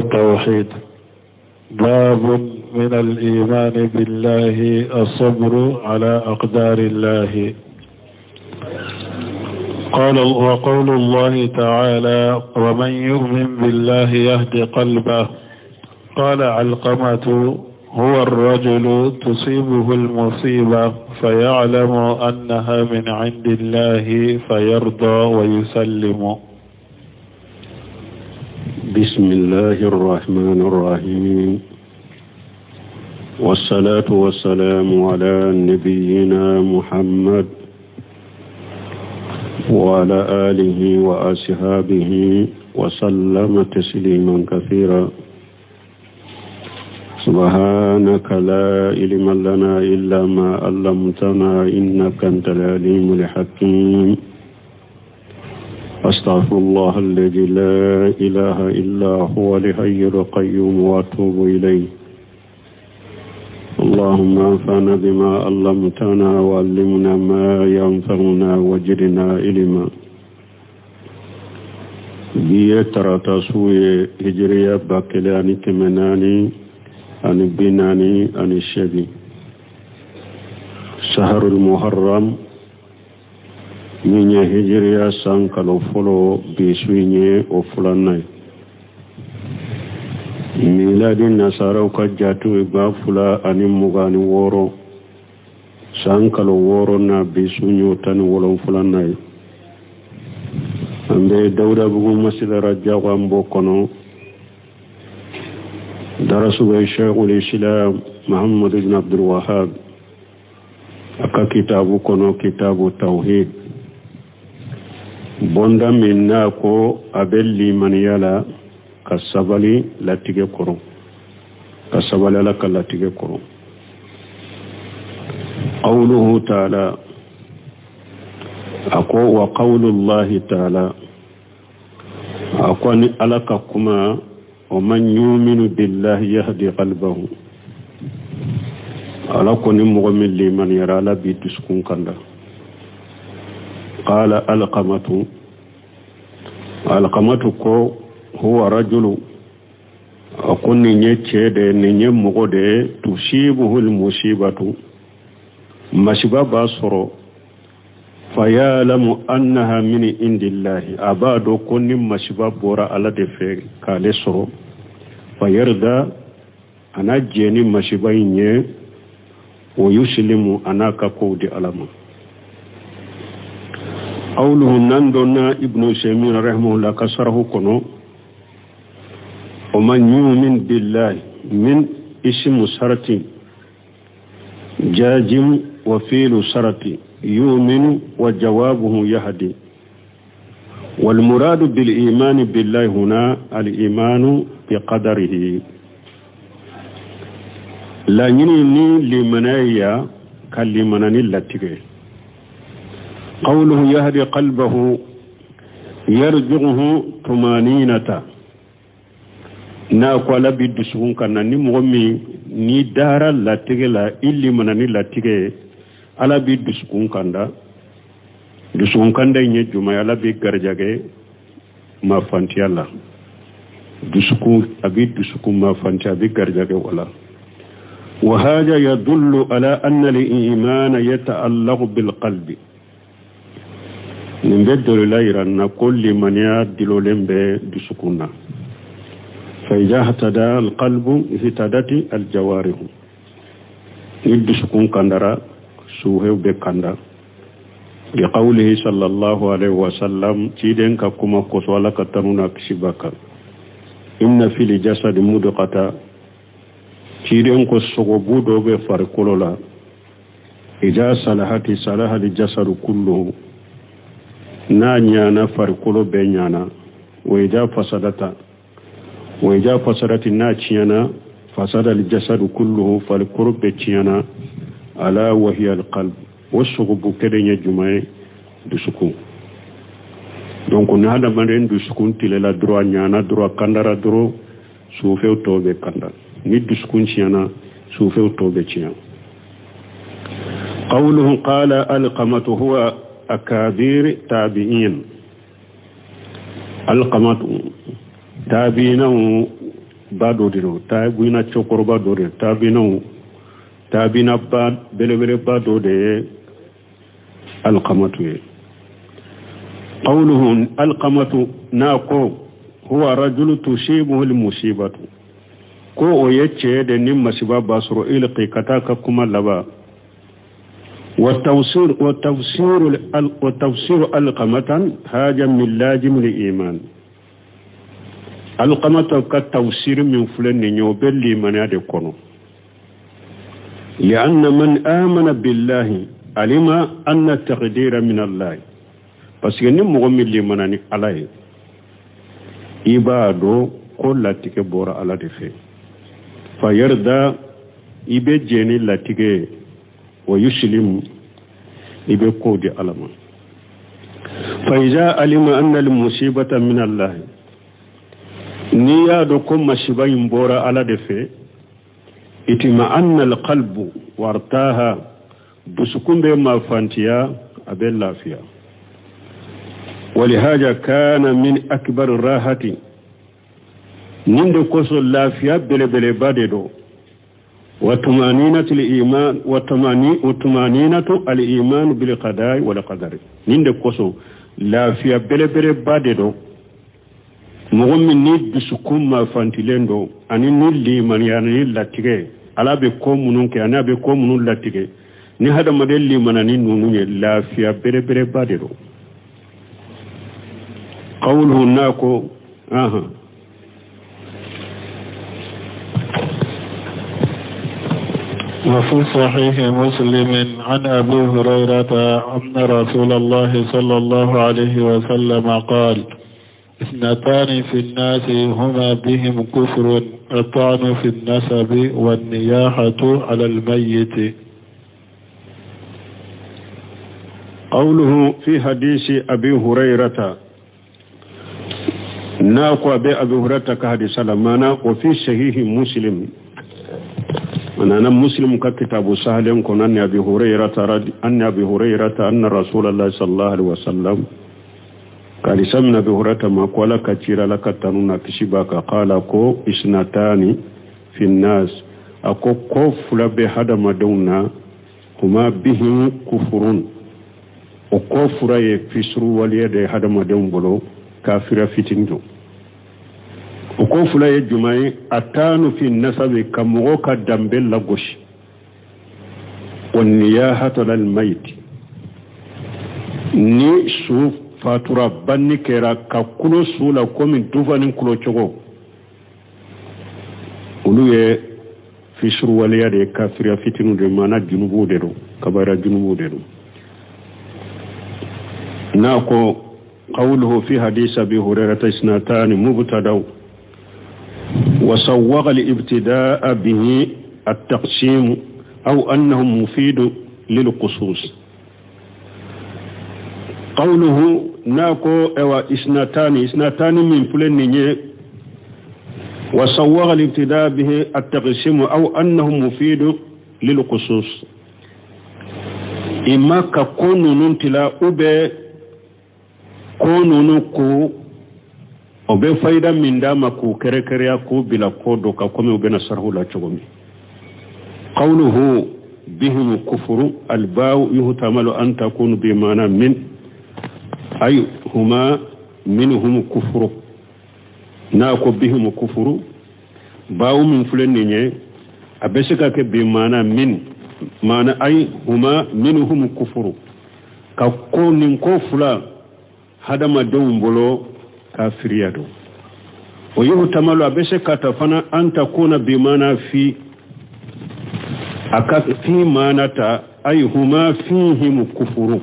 التوحيد. باب من الإيمان بالله الصبر على أقدار الله. وقول الله تعالى: ومن يؤمن بالله يهد قلبه. قال علقمة: هو الرجل تصيبه المصيبة فيعلم أنها من عند الله فيرضى ويسلم. بسم الله الرحمن الرحيم، والصلاة والسلام على نبينا محمد وعلى آله وأصحابه وسلم تسليما كثيرا. سبحانك لا علم لنا إلا ما علمتنا إنك أنت العليم الحكيم. أستغفر الله الذي لا إله إلا هو الحي القيوم وأتوب إليه. اللهم انفعنا بما علمتنا وعلمنا ما ينفعنا وزدنا علما. بيه تراتا سوية هجرية باكلاني كمناني أن بناني أن الشبي شهر المحرم من هجرية سانكالو فلو بيسويني وفلاني ميلاد النصارى وكجاتو بافلا أن مغاني وورو سانكالو وورو نا بيسويني تاني ولو فلاني أمبي داودا بغو مسجد رجاق أمبو كنو درسوا الشيخ الإسلام محمد بن عبد الوهاب أكا كتابو كنو كتاب التوحيد بوندا مناكو أبلي من يلا كسبالي لاتيجي كورو كسبالي لك لاتيجي كورو. قوله تعالى أكو وقول الله تعالى أكو ألك كما ومن يؤمن بالله يهدي قلبه. على كل مؤمن لمن يرى لا بيتسكون كندا. قال القمة كو هو رجل أكون نيتشد نيمغد تصيبه المصيبة مصيبة باصرو فيعلم أنها من عند الله. أبادو كوني مصيبة بورا على دفع كالسرو فيرضى أنا جيني مصيبة إني ويسلم أنا كقود ألم. قوله نندنا ابن سيمين رحمه الله كسره كنو ومن يؤمن بالله من اسم سرتي جاجم وفيل سرتي يؤمن وجوابه يهدي. والمراد بالإيمان بالله هنا الإيمان بقدره لا ينيني لمنايا كاللمناني اللتقي. قوله يهدي قلبه يرجعه طمانينة ناكو على بيدسون كان نمغمي ني دارا اللتقي لا إلي مناني اللتقي على بيدسون كان دا دسون كان دا ينجمع على بيقرجاقي ما فانتي الله دسكون أبي دسكون ما فانتي أبي قرجاقي ولا. وهذا يدل على أن الإيمان يتعلق بالقلب. نبدل ليرا كل من يدل لنبه دسكونا. فإذا اهتدى القلب اهتدت الجوارح. يدسكون كندرا سوهو بكندا. لقوله صلى الله عليه وسلم تيدن كما قصوالا كتنونا كسباكا إن في الجسد مدقة تيدن كسوغبو دوغي فاركولولا إذا صلحت صلح الجسد كله نانيانا فاركولو بينيانا وإذا فسدت ناتيانا فسد الجسد كله فاركولو بيتيانا ألا وهي القلب والسغبو كدنيا جمعي دسكون. donc na hada manden dusukun tilela droit nyana droit kandara dro soufew tobe kanda ni dusukun chiana soufew tobe chiana. قوله قال القمة هو أكابر تابعين. القمة تابعين bado diro taabina chokoroba do de taabina ba belebele bado de alqamatu qawluhu alqamatu naqo huwa rajulu tushibuhu almusibatu ko o yecce de nim masiba basro ilqi kataka kuma laba والتفسير القمة هاجا من لازم الإيمان القمة كالتفسير من فلان يوبل لي من يدكونه لأن من آمن بالله علم أن التقدير من الله بس ينمو من لي من عليه إبادو كل تكبر على دفع فيرضى إبجيني لتكي ويسلم إبقود ألما فإذا علم أن المصيبة من الله نيادكم مصيبين بورا على دفع اطمأن القلب وارتاها بسكون بما فانتيا أبي اللافيا ولهذا كان من أكبر الراحة نندكوس اللافيا بلبل باددو وطمأنينة الإيمان وطمأنينة الإيمان بالقضاء والقدر نندكوس لافيا بلبل باددو مغمن نيد بسكون ما فانتلندو أني نلي من يعني لاتيكي على بكم منك أنا بكم من لاتيكي ni hada modelli manani nunu lafiya bere bere badero qawluhu nako وفي صحيح مسلم عن أبي هريرة أن رسول الله صلى الله عليه وسلم قال اثنتان في الناس هما بهم كفر الطعن في النسب والنياحة على الميت. قوله في حديث أبي هريرة ناقوا أبي هريرة كحديث سلمان وفي صحيح مسلم أنا مسلم ككتاب سهل كن أن أبي هريرة أن رسول الله صلى الله عليه وسلم قال سمنا أبي هريرة ما قال كثير لك تنون كشبك قال كو اثنتان في الناس أكو كفر بهذا مدونا هما بهم كفرون وكفر يفسر وليد هذا مدون بلو كافر فتنجو وكفر يجمعي أتانو في النسب كموكا دمبل لغوش والنياحة للميت ni su fatura banni kera ka kulo sula komi dufanin kulo chogo ulu ye fisru waliya de kafira fitinu de mana junubu de do kabara junubu de do nako qawluhu fi hadith abi hurairah isnatan mubtada وسوغ الابتداء به التقسيم أو أنه مفيد للقصوص قوله ناكو اوا اثنتان من فلنية وسوغ الابتداء به التقسيم أو أنه مفيد للقصوص إما ككون ننتلا أبي كون نكو obe faida min dama ku kere ya ku bila kodo ka kome obe nasarhu la chogomi qawluhu bihim kufru alba'u yuhtamalu an takunu bi mana min ay huma minhum kufru na ko bihim kufru ba'u min fulenye abesika ke bi mana min mana ay huma minhum kufru ka ko nin ko fula hadama dawmbolo kafiriyado ويهتمل أبسك تفنى أن تكون بمعنى في أكثر في معنى أي هما فيهم كفر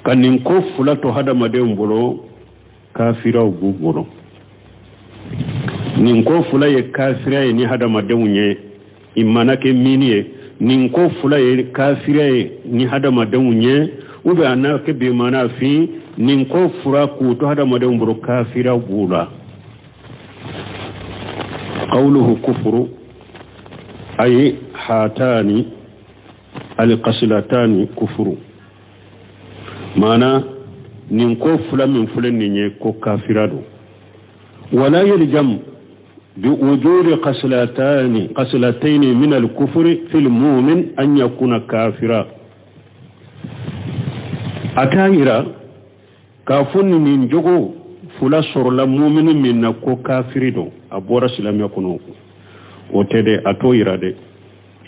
كان نكف لا تهدى مدين بلو كافر أو بلو نكف لا يكافر يعني هذا مدين إما كميني نكف لا يكافر يعني هذا مدين وبأنك بمعنى في نكف لا كوت هذا مدين بلو كافر أو بلو قوله كفر أي هاتان القصلتان كفر معنى ننكو فلا من فلن نيكو كافرادو ولا يلزم بوجود قسلتين من الكفر في المؤمن أن يكون كافرا أتايرا كافن من جغو فلا صور المؤمن من نكو كافرين أبورا سلام يكونوا وتدي أتويرا دي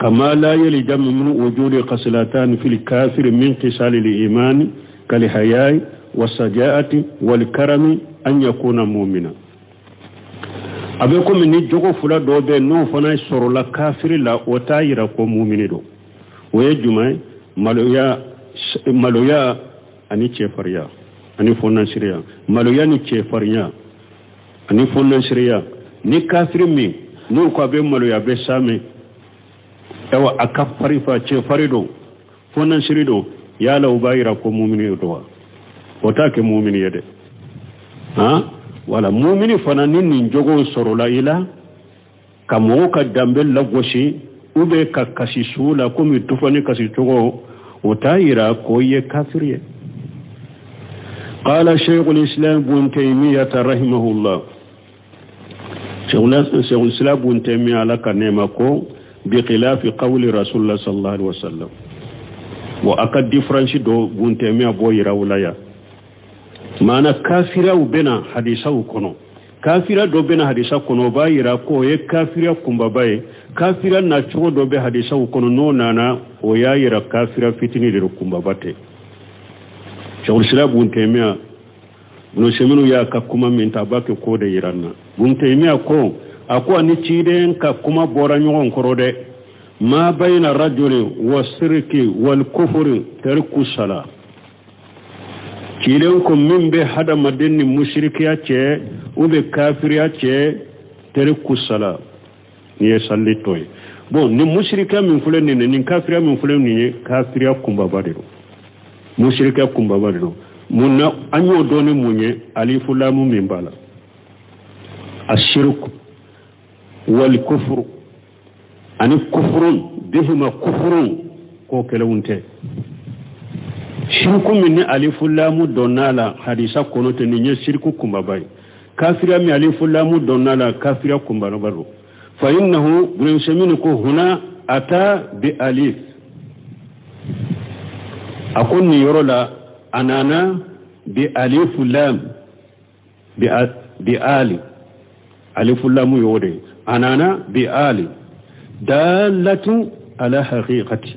كما لا يلزم من وجود قسلتان في الكافر من خصال الإيمان كالحياء والسجاءة والكرم أن يكون مؤمنا أبيكم من جوجو فلا دوبي نو فنا سور لا كافر لا وتايرا كو مؤمن دو ويجمع مالويا أني تشفريا أني فونان سريا مالويا ني تشفريا أني فونان سريا ني كافر مي نو كو أبي مالويا بسامي أو أكفري فاتشفري دو فونان سري دو يا لو بايرا كو مؤمن دو وتاك مؤمن يده ها wala mu'mini fana nin jogo sorola ila kamo ka dambel la goshi ube ka kasi sula kumi tufani kasi togo utayira koye kafiriye قال شيخ الإسلام ابن تيمية رحمه الله شيخ الإسلام ابن تيمية لك نيمكو بخلاف قول رسول الله صلى الله عليه وسلم وأكد ديفرنشي دو ابن تيمية بويرا ولايا mana kafira ubena hadisa ukono kafira do bena hadisa kono bayira ko ye kafira kumba baye kafira na chugo do be hadisa ukono no nana o yayira kafira fitini de kumba bate shawul sila buntemia no semenu ya kakuma minta bake ko de yiranna buntemia ko akwa ni chiden kakuma bora nyon korode ma bayna rajuli wasirki wal kufri tarku sala kilen ko min be hada madenni mushrikiya ce ube kafiriya ce tarku sala ni sallitoy bon ni mushrika min fulen ni kafiriya min fulen ni kafiriya kumba badiro mushrika kumba badiro munna anyo doni munye alifu lamu min bala ashirku wal kufru ani kufrun bihima kufrun ko kelawunte shirku min alifu lamu donala hadisa kono te ni shirku kumba bai kafira mi alifu lamu donala kafira kumba baro fa innahu bunshaminuko huna ata bi alif akonni yorola anana bi alif lam bi ali alif lam yode anana bi ali dalatu ala haqiqati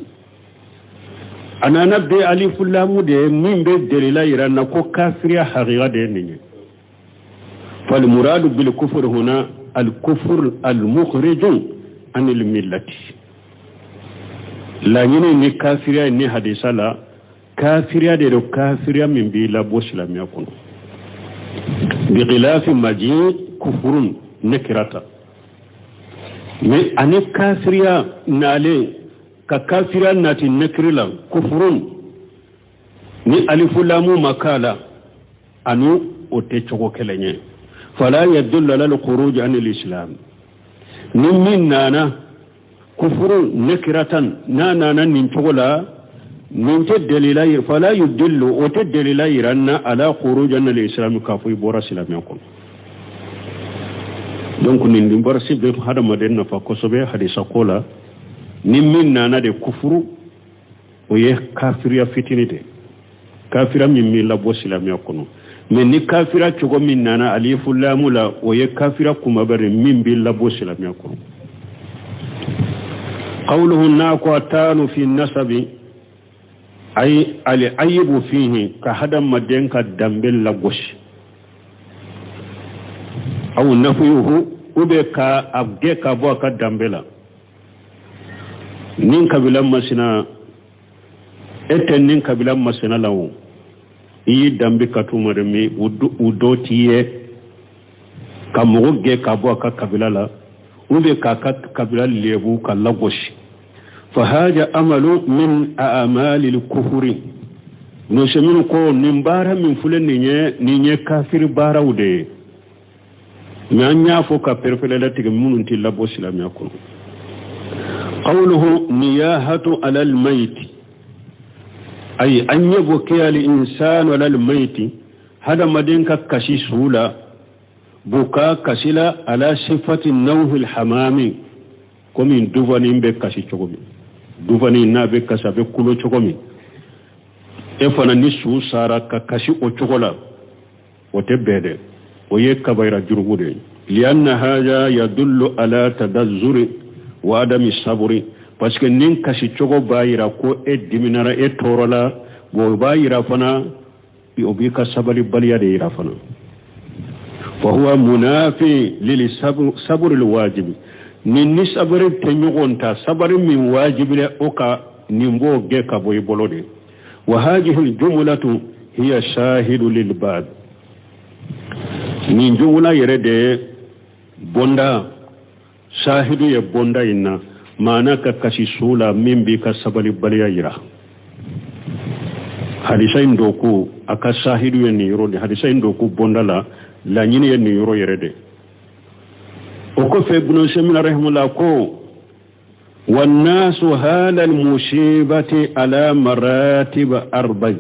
anana bi alif lam de min be delila irana ko kafiriya haqiqa de ni fal murad bil kufr huna al kufr al mukhrij an al millati la ni kafiriya ni hadisa la kafiriya de do kafiriya min bi la boslamiya kono bi khilaf maji kufrun nakirata mais ani kafiriya nale ka kafiriya nati nakrila kufrun ni alifu lamu makala anu ote chogo kelenye fala yadullu ala al-khuruj an al-islam min nana kufrun nakiratan nana nin chogola من تدليل فلا يدل وتدليل يرنا على خروج ان الاسلام كافي بورا سلام يكون دونك نين بورسي به هذا مدن فكوسبه حديث قولا نمنا نا دي كفر ويه كافر يا فتنيده كافر من لا بو سلام يكون من ني كافر تشغو من نانا الف لام لا ويه كافر كما بر من بلا بو سلام يكون قوله ناكو تانو في النسب ay ali ayibu fihi ka hadam madenka dambel la gosh aw nafiyuhu ube ka abge ka bo ka dambela nin kabilan masina eten nin kabilan masina lawo yi dambi ka tumare mi udotiye ka muge ka bo ka kabila la ube ka kabila lebu ka la gosh فهذا أمل من أعمال الكفر نسمين كو نمبارا من فلن نيني كافر بارا ودي نان يافو كافر فلالتك من انتلا بوسلام يكون قوله نياهة على الميت أي أن يبكي الإنسان على الميت هذا مدينك كشي سهولة buka kasila ala sifati nawhil hamami komi duvani be kasi chogomi duvani na be kasa be kulo chogomi e fana ni su sara ka kasi o chogola o tebede o ye kabayra jurubude lianna hada yadullu ala tadazzuri wa adami sabri parce que nin kasi chogo bayira ko e diminara e torola bo bayira fana o bi ka sabali baliya de ira fana فهو منافي للصبر الواجب ني صبر تنيغونتا صبر من واجب اوكا نيمبو جيكا بوي بولودي وهذه الجملة هي شاهد للباب من جملة يرد بوندا شاهد يبوندا إنا معنى كاسي سولا من بيكا صبر بليا يرا حديثين دوكو أكا شاهد ينيرو حديثين دوكو بوندا la ñini yenn yoro yere de o ko fe ibn Usaymin rahimahullah ko wan nasu hala al musibati ala maratib arba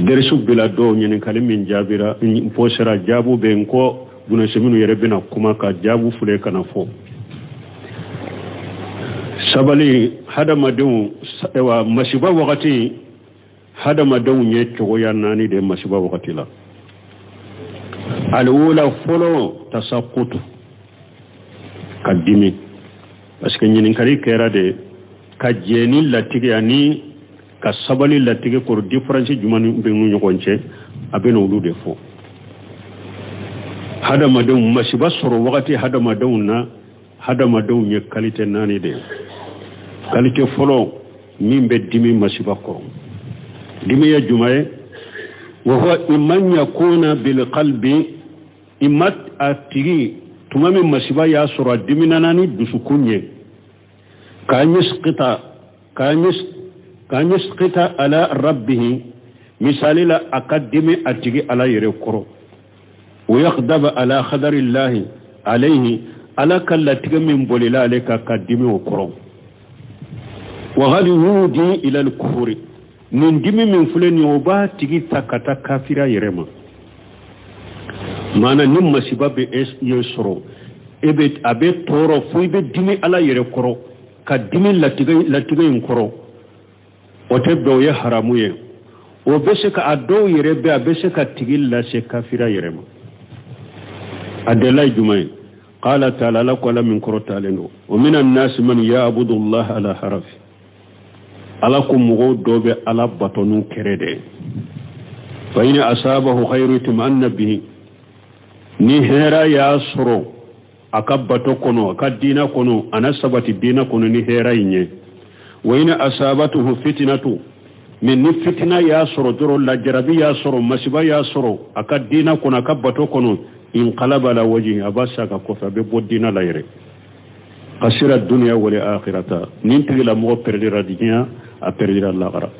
dersu bila do ñini kalimin jabira fo sera jabu be ko ibn Usaymin yere bina kuma ka jabu fule kana fo sabali hadama dew wa masiba wakati hadama daw nye cogo ya nani de masiba wakati la alula folo tasaqutu kadimi parce que nyinin kari kera de ka jeni latige ani ka sabali latige ko difference jumani be ngunyo konche abeno ulude fo hadama daw masiba soro wakati hadama daw na hadama daw nye kalite nani de kalite folo mimbe dimi masiba ko dimi ya jumae wa huwa imman yakuna bil qalbi imat atigi tumami masiba ya sura dimi nanani dusukunye kanyis qita ala rabbih misali la akadimi atigi ala yere koro wa yaqdab ala khadari allah alayhi ala kallatiga min bolila alaka kadimi o koro wa ghadi yudi ila al kufri nin dimi min fuleni o ba tigi takata kafira yerema mana nim masiba be yesoro ebe abe toro fuibe dimi ala yere koro ka dimi latiga in koro o tebdo ye haramu ye o bese ka ado yere be abese ka tigi la se kafira yerema adela jumay qala ta'ala laqala min qurata leno wa minan nas man ya'budu Allah ala harafi ala ko mugo dobe ala batonu kerede fa in asabahu khairu tumanna bihi ni hera ya soro akabato kono akadina kono anasabati dina kono ni hera inye wa in asabatuhu fitnatu min ni fitna ya soro doro la jarabi ya soro masiba ya soro akadina kono akabato kono in qalaba la wajhi abasa ka kofa be bodina la yere qasira dunya wal akhirata ninti la mo perdira dinya a perdira l'akhirah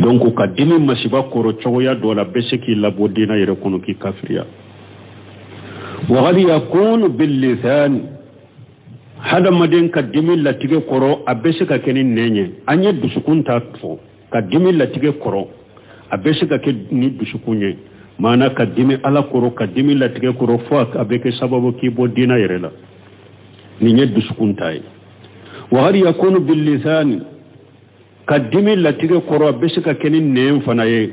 donc ka dimi masiba koro choya do la beseki la bodina yere kono ki kafiriya wa ghadi yakunu bil lisan hada maden ka dimi la tige koro abeseka kenin nenye anye dusukunta fo ka dimi la tige koro abeseka ke ni dusukunye mana ka dimi ala koro ka dimi la tige koro fo abeke sababu ki bodina yere la ni nye dusukuntai wa ghadi yakunu bil lisan kadimi latige koro besika kenin nem fanaye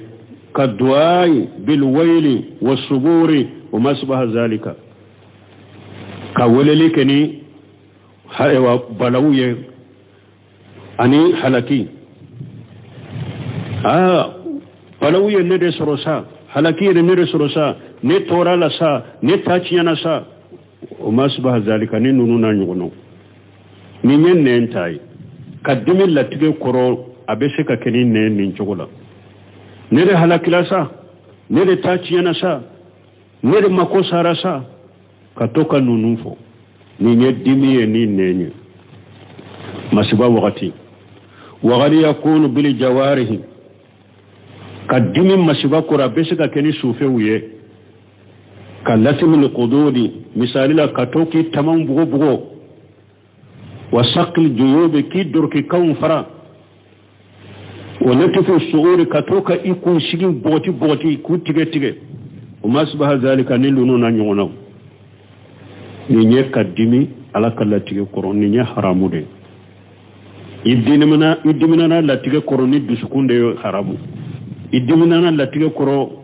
kadwai bil wayli wasuburi wa masbaha zalika ka weleli keni haewa balawye ani halaki balawye ne de sorosa halaki ne de sorosa ne torala sa ne tachiyana sa wa masbaha zalika ni nununa nyugono ni nyen nentai kadimi latige koro abese ka kenin ne nin chogola ne de halakila sa ne de tachiyana sa ne de makosara sa katoka nunufo ni nye dimi ni nenye masiba wakati wagari yakunu bil jawarihi kadimi masiba kora abese ka kenin sufe uye kallasimi alqududi misali la katoki tamam bugo wasaqil juyub ki durki kaum fara ونتف الشعور كتوكا يكون شيء بوتي يكون تيجي وما أصبح ذلك نلوننا نيونو نيني كدمي على كلا تيجي كورون نيني حرامو دي يدمنا لا تيجي كوروني دسكون دي حرامو يدمنا لا تيجي كورو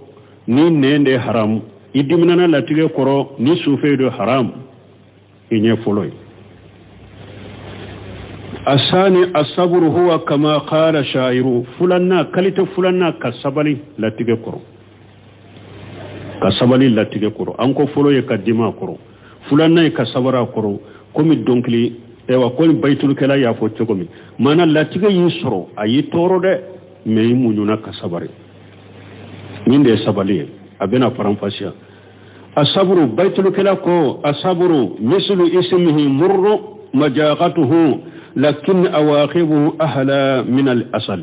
ni nende haram idimina la tige koro ni sufe do haram inye foloi asani asabru huwa kama qala shairu fulanna kalita fulanna kasabali la tige koro kasabali la tige koro anko foloi kadima koro fulanna kasabara koro komi donkli ewa ko baytul kala ya fo chogomi mana la tige yisro ayi toro de me munyuna kasabari ninde sabali abena faramfashiya asabru baytul kalako asabru mislu ismihi murru majaqatuhu lakin awaqibuhu ahla min al asal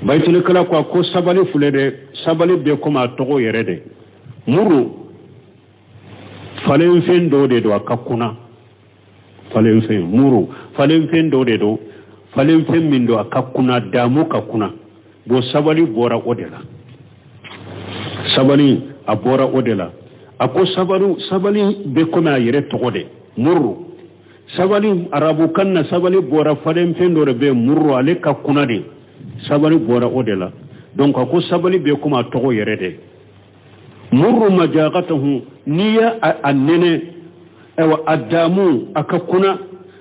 baytul kalako ko sabali fulede sabali be koma togo yerede murru falen fen do de do akakuna falen fen murru falen fen do de do falen fen min do akakuna damu kakuna bo sabali bora odela sabali abora odela ako sabali be koma yere togode murru sabali arabu kanna sabali bora falen fendore be murru ale kakuna de sabali bora odela donc ako sabali be koma togo yere de murru majaqatuhu niya annene aw adamu akakuna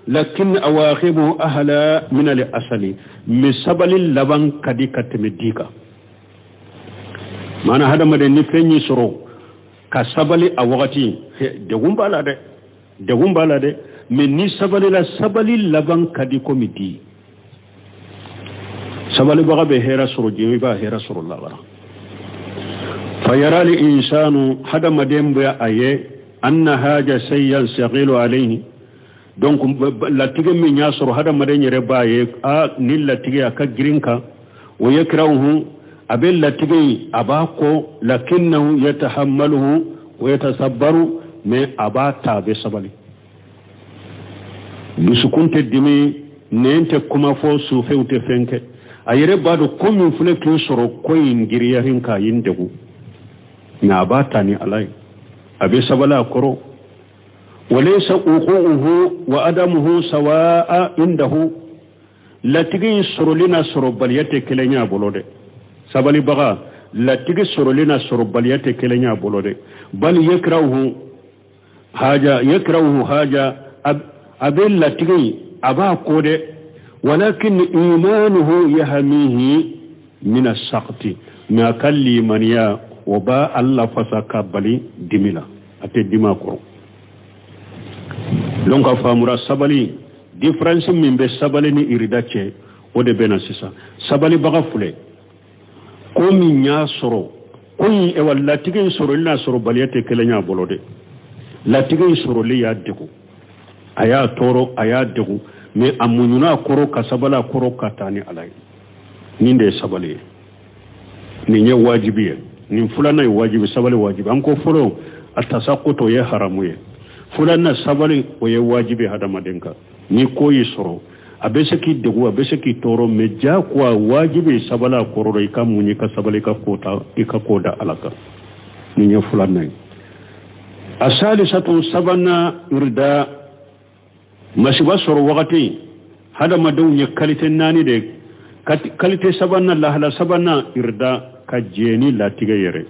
lakin awaqibu ahla min al asali mi sabali laban kadi katemedika mana hada made ni fenyi soro ka sabali a wakati de gumbala de men ni sabali laban kadi komiti sabali baga be hera soro jimi ba hera soro lagara fayara li insanu hada madembe aye anna haja sayyan saghilu alayhi donc latige mi nya soro hada madenyere baye a ni latige aka girinka wa yakrahu abel latige abako lakinnahu yatahammaluhu wa yatasabbaru me abata be sabali bisukunte dimi nente kuma fo sufewte fenke ayere bado komin fule kin soro koyin giriya hinka yindegu na abata ni alai abe sabala koro وليس وقوعه وعدمه سواء عنده لا تجي سرولنا سرباليات كلنا بولود سبالي بغا لا تجي سرولنا سرباليات كلنا بولود بل يكرهه حاجة أبل لا تجي أبا كود ولكن إيمانه يهميه من السقط ما كلي منيا وباء الله فسك بالي دملا أتى دماغه donc famura sabali difference min be sabali ni iridache o de bena sisa sabali baga fule ko min nya soro ko e walla tigay soro ina soro baliyate kelenya bolode la tigay soro li ya degu aya toro aya degu me amunyuna koro ka sabala koro katani alai ninde sabali ni nya wajibi ni fulana wajibi sabali wajibi anko folo atasakuto ye haramuye fulana sabali oye wajibi hada madenka ni koyi soro abese ki degu abese ki toro meja kwa wajibi sabala kororo ikamunyi ka sabali ka kota ikakoda alaka ni fulana asalisatu sabana irda masiba soro wakati hada madawnya kalite nani de kalite sabana lahala sabana irda ka jeni latiga yere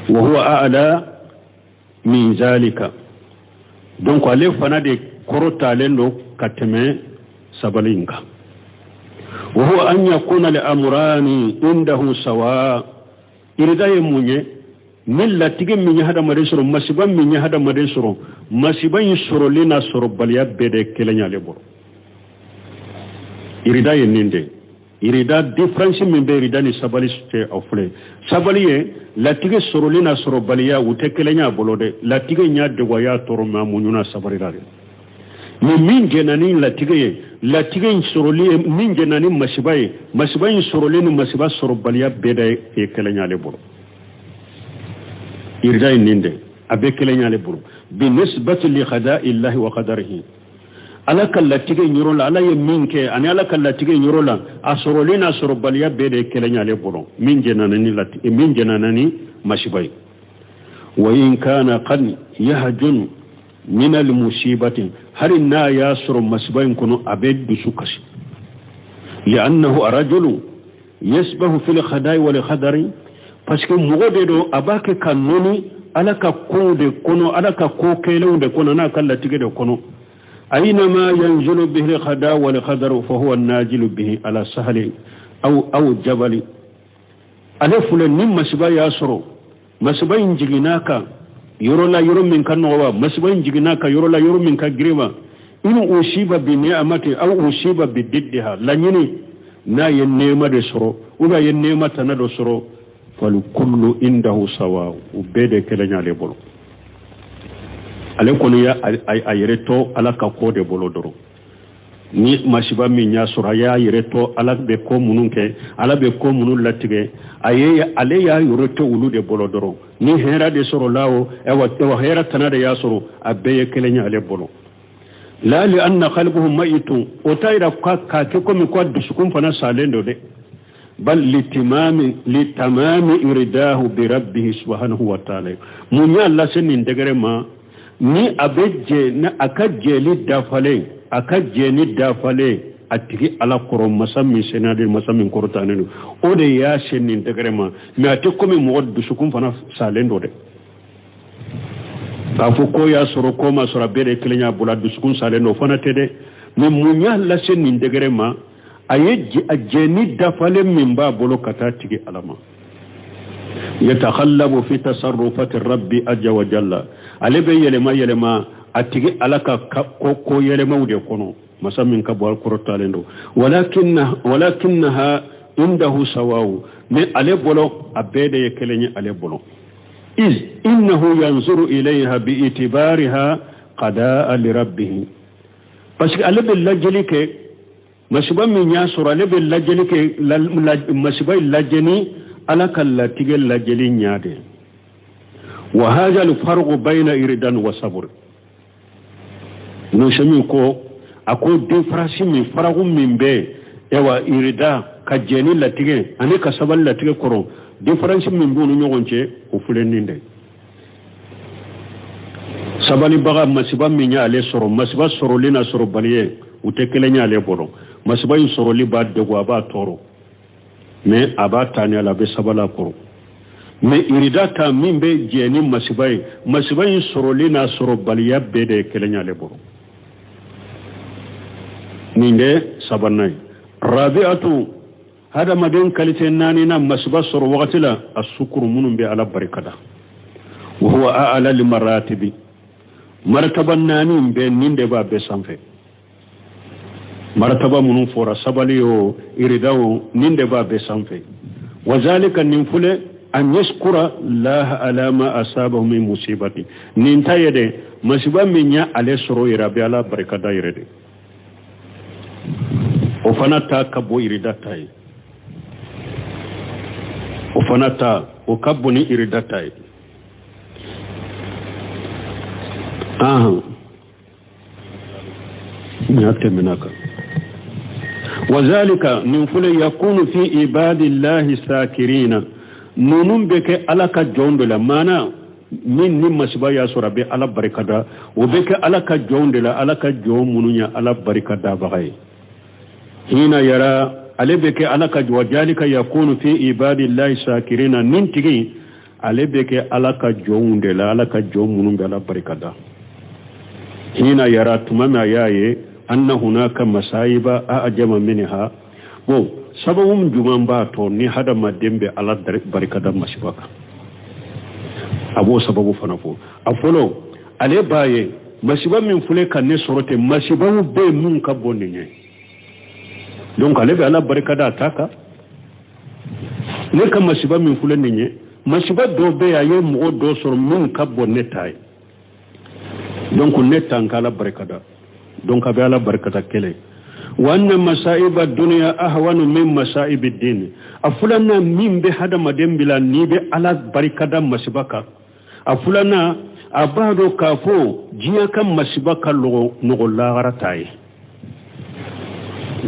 wa huwa a'la min zalika donc ale fana de korota lendo kateme sabalinga wa huwa an yakuna li amrani indahu sawa iridaye munye milla tige minya hada madesoro masiban minya hada madesoro masiban yisoro lina soro baliya bede kelenya lebor iridaye ninde irida difference min be irida ni sabali ste ofle sabaliye latige sorolina soro baliya wute kelenya bolode latige nya de waya toro ma munyuna sabarira ni minge nani latige soroli minge nani masibai sorolini masiba soro baliya beda e kelenya le bolo irda ninde abe kelenya le bolo bi nisbati li khada'i llahi wa qadarihi ala kallatige nyorola ala ye minke ani ala kallatige nyorola asorolina sorobaliya bede kelenya le bolo min jenanani mashibai wa in kana qad yahjun min al musibati harina ya soro mashibai kono abeddu sukasi li'annahu arajulu yasbahu fil khada'i wal khadari parce que mogode do abake kanoni ala ka konde kono ala ka ko kelewde kono na kallatige de kono أينما ينزل به الخداء والخدر فهو الناجل به على سهل أو جبل ألف لنم مسبا ياسرو مسبا ينجغناك يرولا يرو منك نووا مسبا ينجغناك يرولا يرو منك غريبا إن أصيب بنعمة أو أصيب بضدها لنيني نا ينيمة دسرو ولا ينيمة تندو سرو فالكل عنده سواء وبيدك لنيا لبولو ale kono ya ayereto ala ka ko de bolodoro ni mashiba min ya sura ya ayereto ala be ko mununke ala be ko munul latige aye ale ya yoreto ulu de bolodoro ni hera de soro lawo e wa hera tanade ya soro abeye kelenya ale bolo la li anna qalbuhum mayitun o tayra ka ke ko mi ko dusukun fana salendo de bal litamami iridahu bi rabbih subhanahu wa ta'ala munya Allah senin degere ma ni abejje na akajje li dafale atigi ala koro masami senade masami korotane o de ya shenin degrema mi ate komi mo dusukun fana salendo de afu ko ya soro ko ma soro bere klenya bula dusukun salendo fana tede mi munya la shenin degrema ayeji ajeni dafale mimba bolo kata tigi alama yatakhallabu fi tasarrufati rabbi ajja wa jalla alebe yelema atigi alaka ko yelema ude kono masamin ka bol korotalendo walakinnaha indahu sawawu me ale bolo abede yekelenye ale bolo iz innahu yanzuru ilayha bi itibariha qadaa li rabbih parce que alebe lajlike masiba min yasura alebe lajlike masiba lajeni alaka latige lajeli nyaade وهذا الفرق بين إردان وصبر نشمي كو أكو ديفراسي من فرق من بي إوا إردا كجيني لاتيجي أني كسبال لاتيجي كورو ديفراسي من بونو نيوانشي وفلنين دي سبالي بغا مسيبا من يالي سورو مسيبا سورو لنا سورو باليه وتكلني عليه بورو مسيبا يسورو لي بعد دغوا با تورو مي أبا تاني على بي سبالا كورو me iridata mimbe jeni masibai soroli na soro baliya bede kelenya leboro ninde sabanai rabi'atu hada maden kalite nani na masiba soro wakatila asukuru munun be ala barikada wa huwa a'la li maratibi martaban nani be ninde ba be sanfe martaba munun fora sabali yo iridawo ninde ba be sanfe wazalika ninfule أن يشكر الله على ما أصابه من مصيبته ننتا يدي مصيبة من يا على سرو يرابي على بركة دايرة وفناتا كبو إرداتاي وفناتا وكبني إرداتاي نعتمناك وذلك ننفل يكون في عباد الله ساكرين nunun beke alaka jondo la mana min ni masiba ya sorabe ala barikada o beke alaka jondo la alaka jom mununya ala barikada bagay hina yara ale beke alaka wajalika yakunu fi ibadillahi shakirina nintigi ale beke alaka jondo la alaka jom mununya ala barikada hina yara tumama yaye anna hunaka masaiba ajama minha bo sababum juman ba to ni hada madembe ala barikada masibaka abo sababu fanafo afolo ale baye masiba min fule kan ne sorote masiba be mun ka bonne ne donc ale be ala barikada taka ne kan masiba min fule ne masiba do be ayo mo do sor mun ka bonne tay donc ne tanka ala barikada donc abe ala barikada kele وأن مصائب الدنيا أهون من مصائب الدين أفلنا من بهذا مدين بلا نيب على بركة مسبكة أفلنا abado kafo jiya kan masiba kallo no lagara tay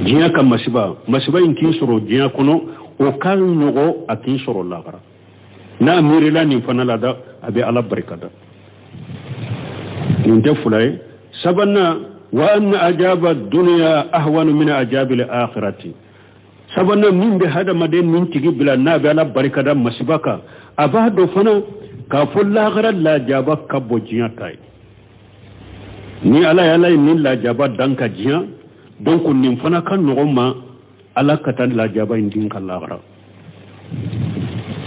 jiya kan masiba inki soro jiya kono o kan no akin soro lagara na mirila ni fanala da abi ala barkada nde fulay sabanna wa anna ajaba dunya ahwanu min ajabil akhirati sabanna min be hada maden min tigi bila na be ala barkada masibaka abado fana ka fulla garan la jaba kabbo jiya tay ni ala yala min la jaba danka jiya donc nin fana kan no ma ala katan la jaba indin kala gara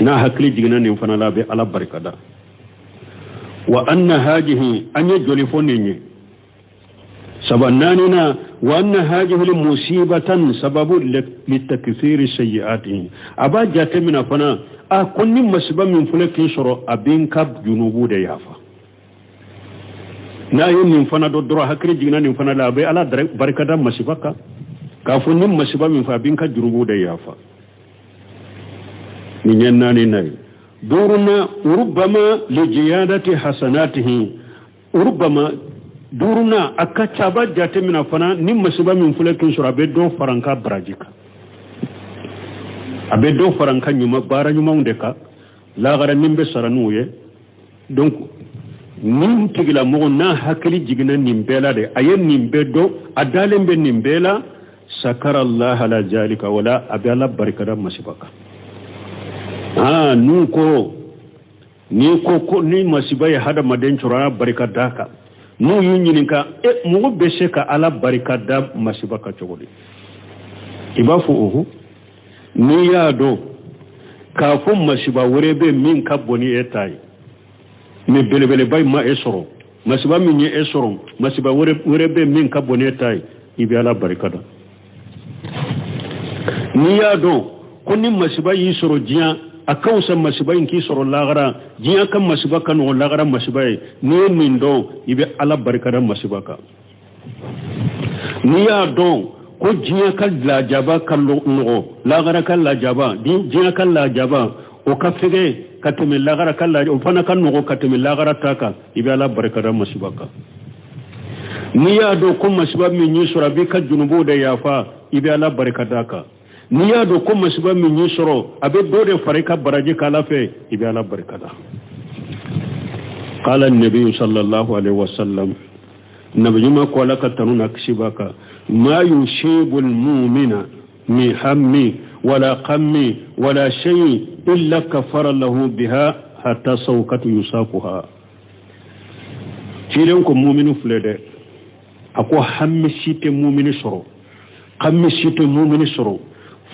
na hakli jigna nin fana la be ala barkada wa anna hajihi anya jolifoni sabannanina wa anna hajihi musibatan sababu litakthiri sayyi'atihi aba jate mina fana a kunni masiba min fulaki soro abin kab junubu da yafa na yin nin fana do doro hakri jigna nin fana la be ala barkada masibaka ka funni masiba min fa abin ka junubu da yafa min yanani nay duruna rubbama li ziyadati hasanatihi rubbama duruna akacha ba jate mina fana ni masiba min fulaki soro be do faranka brajika abe do faranka nyuma bara nyuma undeka la gara nimbe saranuye donc nim tigila mo na hakili jigina nimbela de ayen nimbe do adale be nimbela sakara allah ala zalika wala abala barikada masibaka nuko ni ko ni masiba ya hada maden chura barikada ka nu yinyininka mo bese ka ala barikada masibaka chogodi ibafu uhu ni ya do kafin masiba wure be min kaboni etai me belebele bay ma esoro masiba min ye esoro masiba wure be min kaboni etai ibi ala barikada ni ya do konni masiba yi soro jiya akausa masiba inki soro lagara jiya kan masiba kan o lagara masiba ni min do ibi ala barikada masiba ka ni ya do ko jiya kan la jaba kan no lagara kan la jaba jiya kan la jaba o ka fege kateme lagara kan la o fana kan no kateme lagara taka ibe ala barkada masibaka ni ya do ko masiba min yi sura bi ka junubo da yafa ibe ala barkada ka ni ya do ko masiba min yi suro abe do de farika baraje kala fe ibe ala barkada qala an-nabi sallallahu alaihi wasallam nabi ma ko la ka tanuna kishibaka ما يصيب المؤمن من هم ولا قم ولا شيء إلا كفر له بها حتى سوكة يساقها تيرنكم مؤمن فلده أكو هم سيت مؤمن سرو قم سيت مؤمن سرو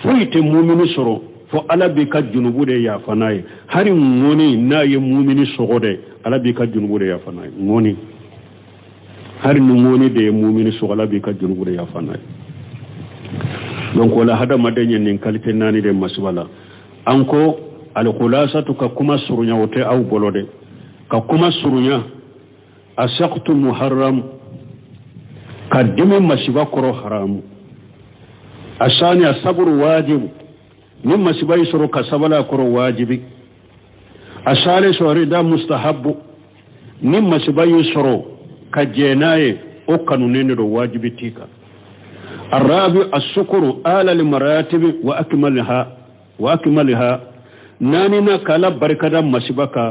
فويت مؤمن سرو فألا بك جنوب يا فناي هاري موني ناي مؤمن سرو ده ألا بك جنوب يا فناي موني har ni moni de mu'mini sugala bi ka junubu ya fanay donc wala hada madenye nin kalite nani de maswala anko al khulasatu ka kuma surunya wote aw bolode ka kuma surunya asaqtu muharram kadimi masiba koro haram asani asabru wajib min masiba yusuru ka sabala koro wajibi asale sorida mustahabbu min masiba yusuru كجناي او قانونين دو واجب تيكا الرابع الشكر آل المراتب واكملها نانينا كلا بركه مسبكا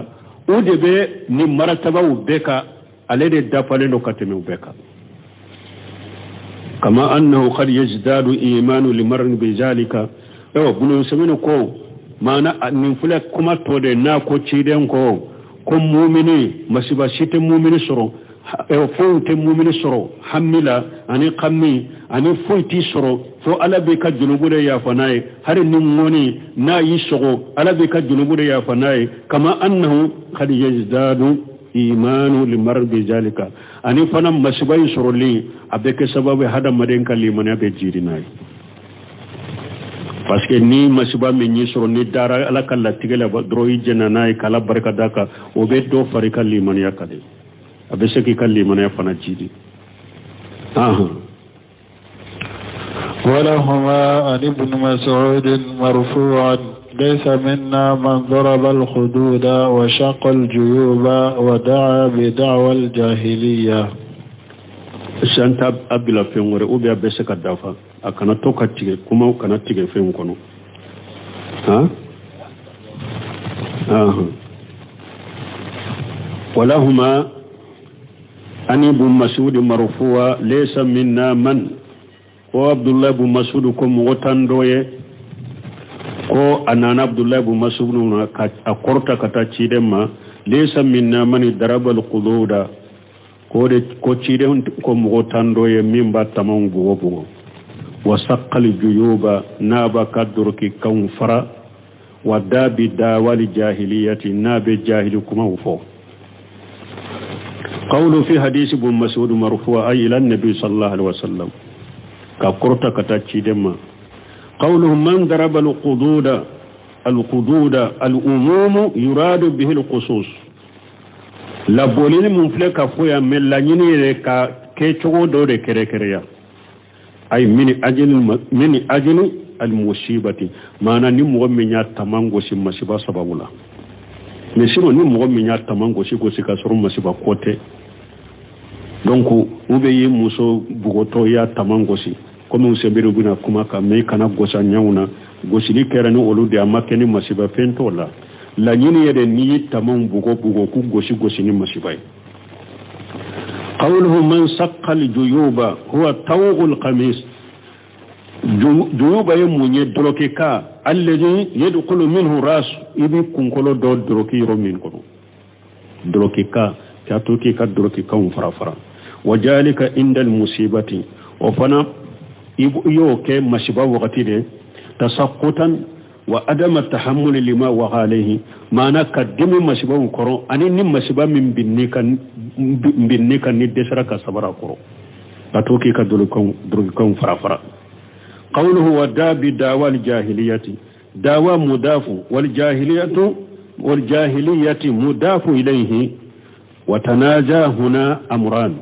ودبه ني مرتبه وبكا على دافالو كتمو بكا كما انه قد يزداد ايمان لمرن بذلك بنو سمينو كو مانا من فلك كما تودي نا كو تشيدن كو مؤمني مسبا شيت مؤمني سرو فوت مؤمن سرو حملا اني قمي اني فوتي سرو فو على بك جنوب يا فناي هر نموني نا يسرو على بك جنوب يا فناي كما انه قد يزداد ايمان لمرء بذلك اني فنا مسباي سرو لي ابك سبب هذا مدين كلمه ابي جيرناي parce que ni masiba min yisro ni dara ala kala tigela droyi jenanai kala barka daka obedo farika liman yakade abeseki kalima na fana jidi ولهما عن ابن مسعود مرفوعا ليس منا من ضرب الخدود وشق الجيوب ودعا بدعوى الجاهلية. سانتا أبلا فينغوري أوبيا بسك الدافع أكنا توكا تيجي كما كنا تيجي فينغكونو ها ولهما أني بن مسعود مرفوع ليس منا من وعبد الله بن مسعود كم وتندوي ko anana abdullah ibn mas'ud na akorta kata chidema laysa minna man daraba alqududa ko chide ko mo tando ye mimba tamon bugo wa saqqal juyuba naba kadruki kan fara wa dabi dawal jahiliyati nabi jahilukum ufo qawlu fi hadith ibn mas'ud marfu'a ay ila an-nabi sallallahu alaihi wasallam ka korta kata chidema قوله من ضرب القدود الأموم يراد به الخصوص لا بولين منفلك فويا من لا يني كيتشو دور كريكريا أي من أجل المصيبة ما أنا نمو من يتمانغو سمسيبا سبابولا نسيرو نمو من يتمانغو سيكاسرو مسيبا كوتي donc ubeyi muso bugoto ya tamangosi comme on sembere buna kuma ka me kana gosa nyauna gosili kerani olude amakeni masiba fentola la nyini yede ni tamon bugo ku gosi ni masibai qawluhu man saqqal juyuba huwa tawghul qamis juyuba yemunye droke ka alladhi yadkhulu minhu ras ibi kunkolo do droke romin ko droke ka tatuki ka droke ka farafara wajalika indal musibati ofana yoke masiba wakati de tasaqqutan wa adama tahammul lima wa alayhi mana kadimi masiba koro ani ni masiba min binnika ni desara ka sabara koro tatuki ka droke farafara qawluhu wa dabi dawal jahiliyati dawa mudafu wal jahiliyati mudafu ilayhi wa tanaja huna amran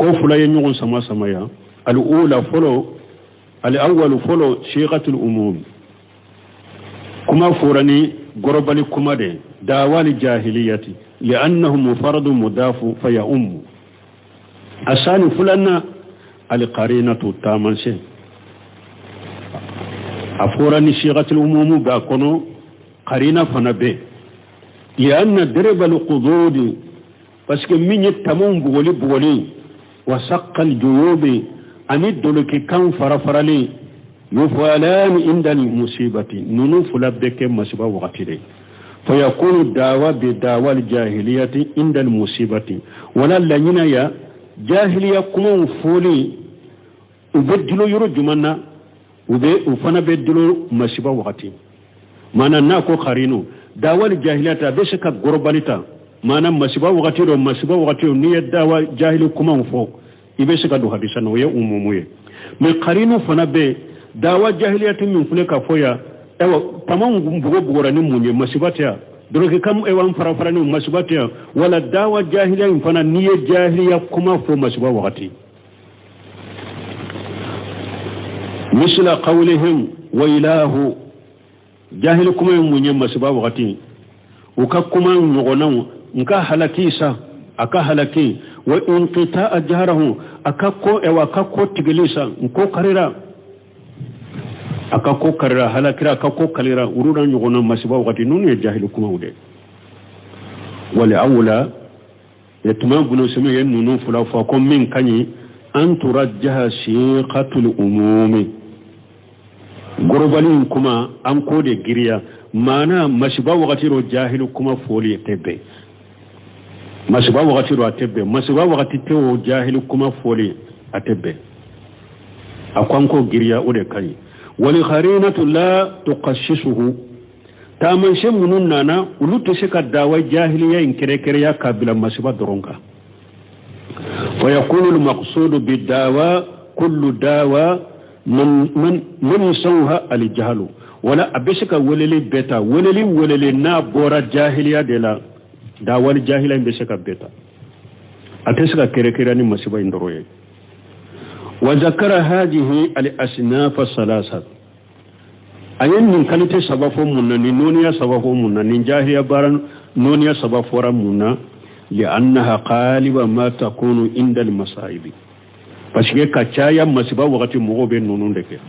ko fula yenyugon sama ya al-ula al-awwal folo shiqatul umum kuma furani gorobali kuma de dawali jahiliyati li'annahu mufaradu mudafu fa ya ummu asani fulanna al-qarinatu tamanse afurani shiqatul umum ga kono qarina fanabe li'anna darba al-qudud parce que minye tamon bugoli وسق الجيوب أن الدلك كان فرفرلي يفعلان عند المصيبة ننوف لبك مصيبة وغتيري فيكون الدعوة بدعوة الجاهلية عند المصيبة ولا لين يا جاهلية كم فولي وبدلو يرجمنا وفنا بدلو مصيبة وغتي ما ناكو خارينو دعوة الجاهلية بشك غربالتا mana masiba wakati ni dawa jahilu kuma mfo ibese ka do hadisa no ye umumuye me qarinu fana be dawa jahiliyatu min fuleka foya ewa tamam bugo ni munye masibata doroke kam ewa fara ni masibata wala dawa jahiliya fana ni jahiliya kuma fo masiba wakati misla qawlihim wa ilahu jahilu kuma munye masiba wakati ukakuma ngonan nka halakisa aka halaki wa inqita ajharahu akakko ewa kakko tigilisa nko karira akakko karira halakira akakko kalira uruna nyogona masiba wakati nunu ya jahilu kuma ude wala awla yatma bunu sami yannunu fula fa kom min kanyi an turajjaha shiqatul umumi gorobalin kuma an kode giriya mana masiba wakati ro jahilu kuma foli tebe masiba wakati ro atebe masiba wakati tewo jahilu kuma foli atebe akwanko giriya ode kai wali kharinatu la tuqashisuhu taman shemunun nana ulutu shika dawa jahiliya inkere ya kabila masiba doronka fa yakunu al maqsud bid dawa kullu dawa من يسوها الجهل ولا أبشك وللي بيتا وللي نا بورا جاهلية دلا داوال جاهلية بشك بيتا أتسك كيركيراني مسيبا اندروي وذكر هذه الأصناف الثلاثة ayen nin kalite sabafo munna ni noniya sabafo munna ni jahiliya baran noniya sabafora munna li annaha qaliba ma takunu inda al masaibi parce que kachaya masiba wakati mo be nonu ndeke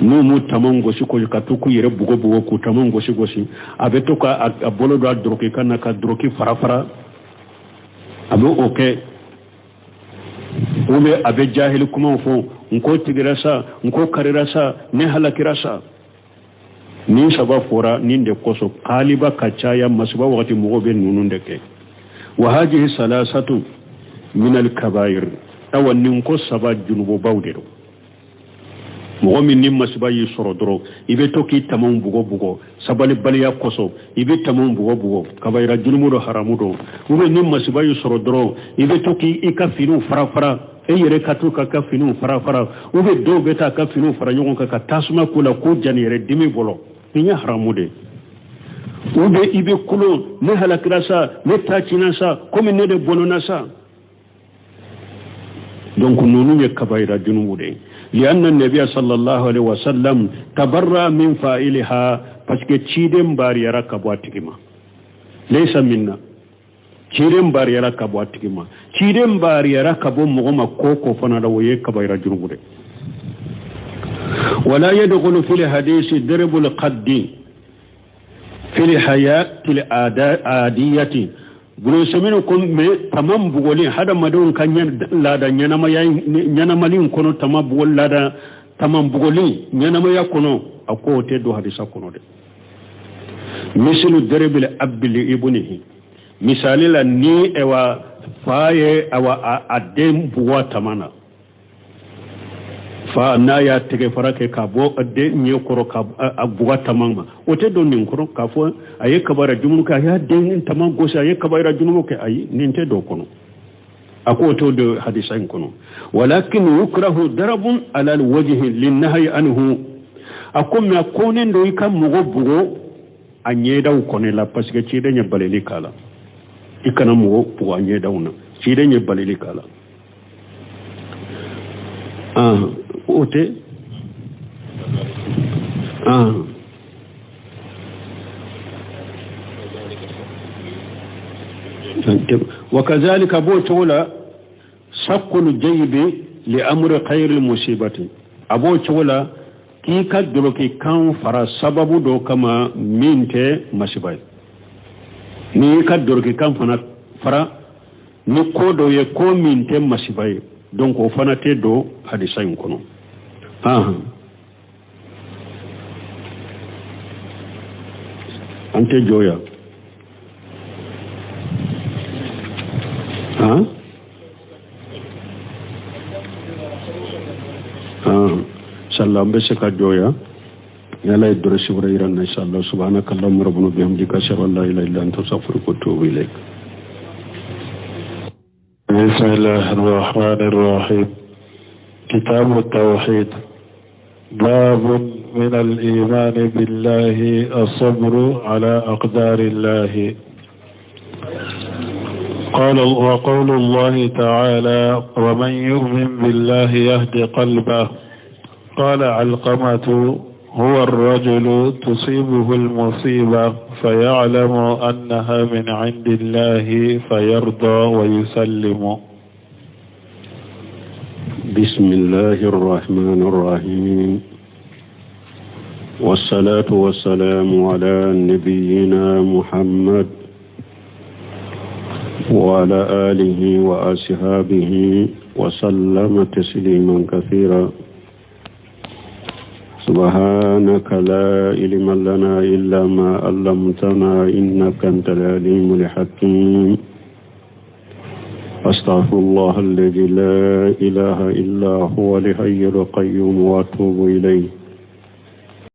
no mu tamango siko katuku yere bugo bugo ku tamango siko si abeto ka abolo do droki kana ka droki farafara abo oke ube abe jahili kuma fo nko tigirasa nko karirasa ne halakirasa ni saba fora ninde koso qaliba kachaya masiba wakati mo be nonu ndeke wa hadhihi salasatu min al kabair awannin ko saba junubo bawdero mo min nim masiba yi soro doro ibe toki tamam bugo bugo sabali baliya koso ibe tamam bugo bugo kabaira junumo do haramu do ube nim masiba yi soro doro ibe toki ikafinu farafara yere katu ka kafinu farafara ube do beta kafinu fara nyon ka tasuma kula ko janere dimi bolo ninya haramu de ube ibe kulo ne halakirasa ne tachinasa comme ne de bononasa donc nonu ye kabaira junubu de لأن النبي صلى الله عليه وسلم تبرأ من فاعلها parce que chidem bariyara kabwatikima laysa minna chidem bariyara kabwatikima chidem bariyara kabo mogoma koko fana da waye kabaira junubu de ولا يدخل في الحديث ضرب القد في الحياة العادية bulo semino ko me tamam bugoli hada madon kanyen lada nyana malin kono tamam bugol lada tamam bugoli nyana maya kono ako te do hadisa kono de misalu darbil abli ibnihi misali la ni ewa faye awa adem buwa tamana fa na ya tege farake ka bo de nye koro ka abuwa tamama ote do nin koro ka fo aye kabara jumun ka ya de tamam go sa aye kabara jumun ke ayi ninte do kono ako to do hadisan kono walakin yukrahu darabun ala alwajhi linnahi anhu akum ya konen do ikam mugo bugo anye daw kono la parce que ci de nya baleli kala ikana mugo bugo anye dawna ci de nya baleli kala ote وكذلك ابو تولا سق الجيب لامر خير المصيبه ابو تولا كي كدلوكي كان فرا سبب دو كما مينته مصيبه ni كدلوكي كان فرا ni kodo ye ko minte masibaye donc o fana te do hadisa yin kono ante joya sallam be se ka joya yalla idore sibra iran inshallah subhanakallahumma rabbuna bihamdika ashhadu an la ilaha illa anta astaghfiruka wa atubu ilaik. بسم الله الرحمن الرحيم. كتاب التوحيد. باب من الإيمان بالله الصبر على أقدار الله. وقول الله تعالى ومن يؤمن بالله يهد قلبه. قال علقمة هو الرجل تصيبه المصيبة فيعلم أنها من عند الله فيرضى ويسلم. بسم الله الرحمن الرحيم والصلاة والسلام على نبينا محمد وعلى آله وأصحابه وسلم تسليما كثيرا. سبحانك لا علم لنا إلا ما علمتنا إنك أنت العليم الحكيم. أستغفر الله الذي لا إله إلا هو الحي القيوم وأتوب إليه.